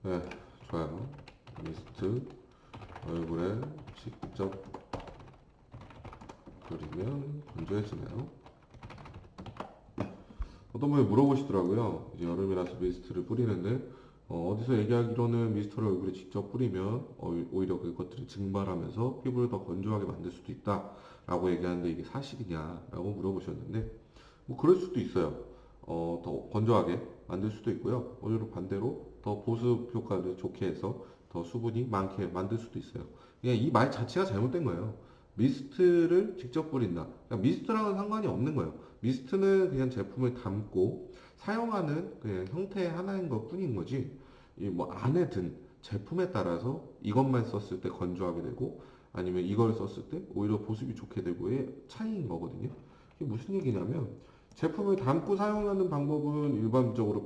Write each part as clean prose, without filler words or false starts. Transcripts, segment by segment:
네, 좋아요. 미스트 얼굴에 직접 그리면 건조해지네요. 어떤 분이 물어보시더라고요. 이제 여름이라서 미스트를 뿌리는데 디서 얘기하기로는 미스트를 얼굴에 직접 뿌리면 오히려 그것들이 증발하면서 피부를 더 건조하게 만들 수도 있다라고 얘기하는데 이게 사실이냐라고 물어보셨는데 뭐 그럴 수도 있어요. 더 건조하게 만들 수도 있고요. 오히려 반대로 더 보습 효과를 좋게 해서 더 수분이 많게 만들 수도 있어요. 그냥 이 말 자체가 잘못된 거예요. 미스트를 직접 뿌린다. 그러니까 미스트랑은 상관이 없는 거예요. 미스트는 그냥 제품을 담고 사용하는 그냥 형태의 하나인 것 뿐인 거지. 이 뭐 안에 든 제품에 따라서 이것만 썼을 때 건조하게 되고 아니면 이걸 썼을 때 오히려 보습이 좋게 되고의 차이인 거거든요. 이게 무슨 얘기냐면 제품을 담고 사용하는 방법은 일반적으로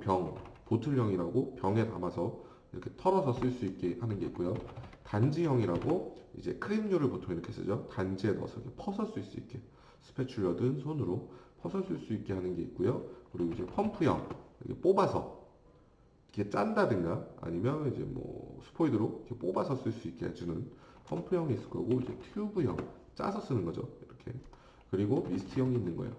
보틀형이라고 병에 담아서 이렇게 털어서 쓸 수 있게 하는 게 있고요. 단지형이라고 이제 크림류를 보통 이렇게 쓰죠. 단지에 넣어서 이렇게 퍼서 쓸 수 있게 스패츌러든 손으로 퍼서 쓸 수 있게 하는 게 있고요. 그리고 이제 펌프형 이렇게 뽑아서 이렇게 짠다든가 아니면 이제 뭐 스포이드로 이렇게 뽑아서 쓸 수 있게 해주는 펌프형이 있을 거고 이제 튜브형 짜서 쓰는 거죠. 이렇게 그리고 미스트형이 있는 거예요.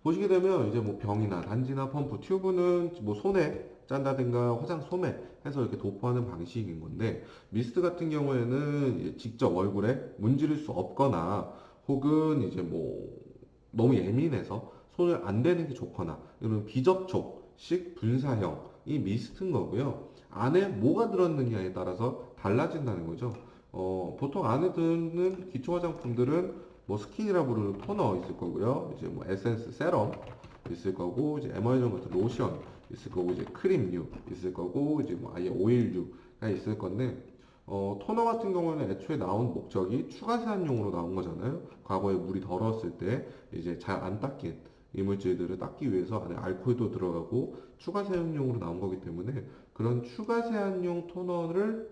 보시게 되면 이제 뭐 병이나 단지나 펌프, 튜브는 뭐 손에 짠다든가 화장솜에 해서 이렇게 도포하는 방식인 건데 미스트 같은 경우에는 이제 직접 얼굴에 문지를 수 없거나 혹은 이제 뭐 너무 예민해서 손을 안 대는 게 좋거나 이런 비접촉식 분사형이 미스트인 거고요. 안에 뭐가 들었느냐에 따라서 달라진다는 거죠. 보통 안에 드는 기초 화장품들은 뭐 스킨이라 부르는 토너 있을 거고요. 이제 뭐 에센스, 세럼 있을 거고, 이제 에머전 같은 로션 있을 거고, 이제 크림류 있을 거고, 이제 뭐 아예 오일류가 있을 건데, 토너 같은 경우에는 애초에 나온 목적이 추가 세안용으로 나온 거잖아요. 과거에 물이 더러웠을 때 이제 잘 안 닦인 이물질들을 닦기 위해서 안에 알코올도 들어가고 추가 세안용으로 나온 거기 때문에 그런 추가 세안용 토너를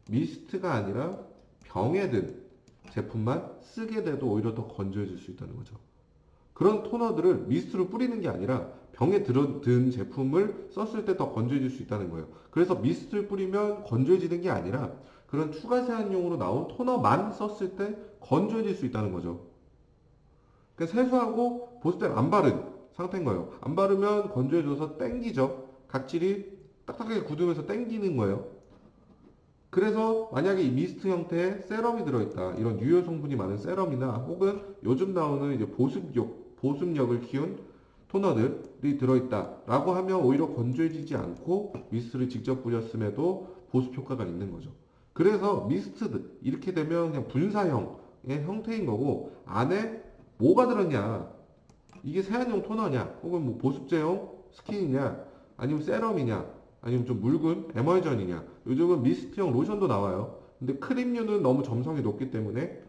미스트가 아니라 병에 든 제품만 쓰게 돼도 오히려 더 건조해질 수 있다는 거죠. 그런 토너들을 미스트로 뿌리는 게 아니라 병에 든 제품을 썼을 때 더 건조해질 수 있다는 거예요. 그래서 미스트를 뿌리면 건조해지는 게 아니라 그런 추가 세안용으로 나온 토너만 썼을 때 건조해질 수 있다는 거죠. 그러니까 세수하고 보습제를 안 바른 상태인 거예요. 안 바르면 건조해져서 땡기죠. 각질이 딱딱하게 굳으면서 땡기는 거예요. 그래서 만약에 이 미스트 형태의 세럼이 들어있다. 이런 유효 성분이 많은 세럼이나 혹은 요즘 나오는 이제 보습력을 키운 토너들이 들어있다라고 하면 오히려 건조해지지 않고 미스트를 직접 뿌렸음에도 보습 효과가 있는 거죠. 그래서 미스트 이렇게 되면 그냥 분사형의 형태인 거고 안에 뭐가 들었냐? 이게 세안용 토너냐? 혹은 뭐 보습제용 스킨이냐? 아니면 세럼이냐? 아니면 좀 묽은 에멀전이냐? 요즘은 미스트형 로션도 나와요. 근데 크림류는 너무 점성이 높기 때문에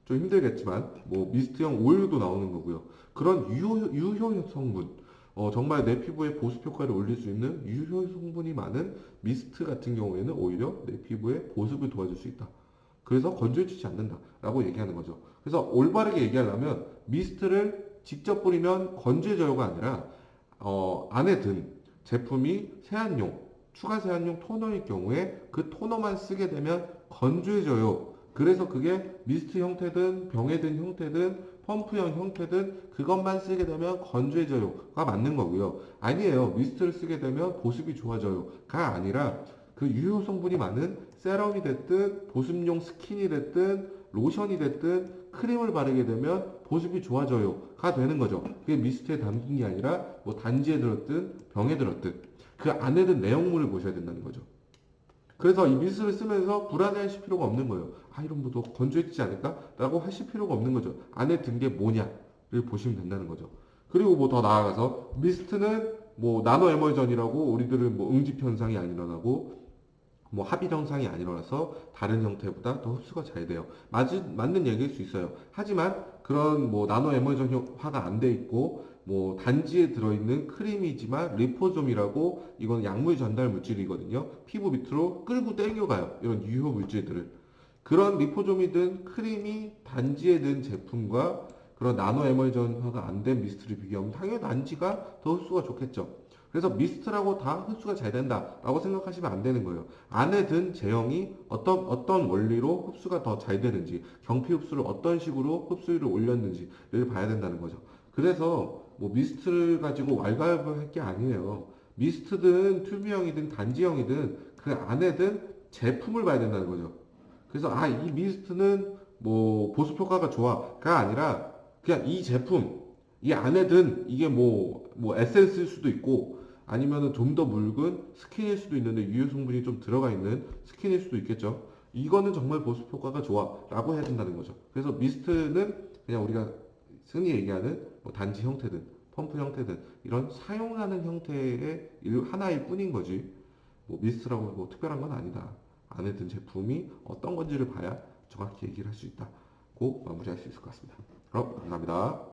좀 힘들겠지만 뭐 미스트형 오일도 나오는 거고요. 그런 유효 성분, 정말 내 피부에 보습 효과를 올릴 수 있는 유효 성분이 많은 미스트 같은 경우에는 오히려 내 피부에 보습을 도와줄 수 있다. 그래서 건조해지지 않는다라고 얘기하는 거죠. 그래서 올바르게 얘기하려면 미스트를 직접 뿌리면 건조해져요가 아니라 안에 든 제품이 세안용, 추가 세안용 토너일 경우에 그 토너만 쓰게 되면 건조해져요. 그래서 그게 미스트 형태든 병에 든 형태든 펌프형 형태든 그것만 쓰게 되면 건조해져요가 맞는 거고요. 아니에요. 미스트를 쓰게 되면 보습이 좋아져요가 아니라 그 유효 성분이 많은 세럼이 됐든 보습용 스킨이 됐든 로션이 됐든 크림을 바르게 되면 보습이 좋아져요가 되는 거죠. 그게 미스트에 담긴 게 아니라 뭐 단지에 들었든 병에 들었든 그 안에 든 내용물을 보셔야 된다는 거죠. 그래서 이 미스트를 쓰면서 불안해하실 필요가 없는 거예요. 아, 이런 뭐더 건조해지지 않을까? 라고 하실 필요가 없는 거죠. 안에 든 게 뭐냐를 보시면 된다는 거죠. 그리고 뭐 더 나아가서 미스트는 뭐 나노 에멀전이라고 우리들은 뭐 응집 현상이 안 일어나고 뭐 합의 정상이 안 일어나서 다른 형태보다 더 흡수가 잘 돼요. 맞는 얘기일 수 있어요. 하지만 그런 뭐 나노 에멀전화가 안 돼 있고 뭐 단지에 들어있는 크림이지만 리포솜이라고 이건 약물 전달 물질이거든요. 피부 밑으로 끌고 당겨가요. 이런 유효 물질들을. 그런 리포솜이든 크림이 단지에 든 제품과 그런 나노 에멀전화가 안 된 미스트를 비교하면 당연히 단지가 더 흡수가 좋겠죠. 그래서 미스트라고 다 흡수가 잘 된다라고 생각하시면 안 되는 거예요. 안에 든 제형이 어떤 원리로 흡수가 더 잘 되는지, 경피 흡수를 어떤 식으로 흡수율을 올렸는지를 봐야 된다는 거죠. 그래서 뭐 미스트를 가지고 왈가왈부할 게 아니에요. 미스트든 튜브형이든 단지형이든 그 안에 든 제품을 봐야 된다는 거죠. 그래서 이 미스트는 뭐 보습 효과가 좋아가 아니라 그냥 이 제품 이 안에 든 이게 뭐 에센스일 수도 있고 아니면은 좀 더 묽은 스킨일 수도 있는데 유효 성분이 좀 들어가 있는 스킨일 수도 있겠죠. 이거는 정말 보습 효과가 좋아라고 해야 된다는 거죠. 그래서 미스트는 그냥 우리가 흔히 얘기하는 뭐 단지 형태든 펌프 형태든 이런 사용하는 형태의 하나일 뿐인 거지. 뭐 미스트라고 뭐 특별한 건 아니다. 안에 든 제품이 어떤 건지를 봐야 정확히 얘기를 할 수 있다고 마무리할 수 있을 것 같습니다. 그럼 감사합니다.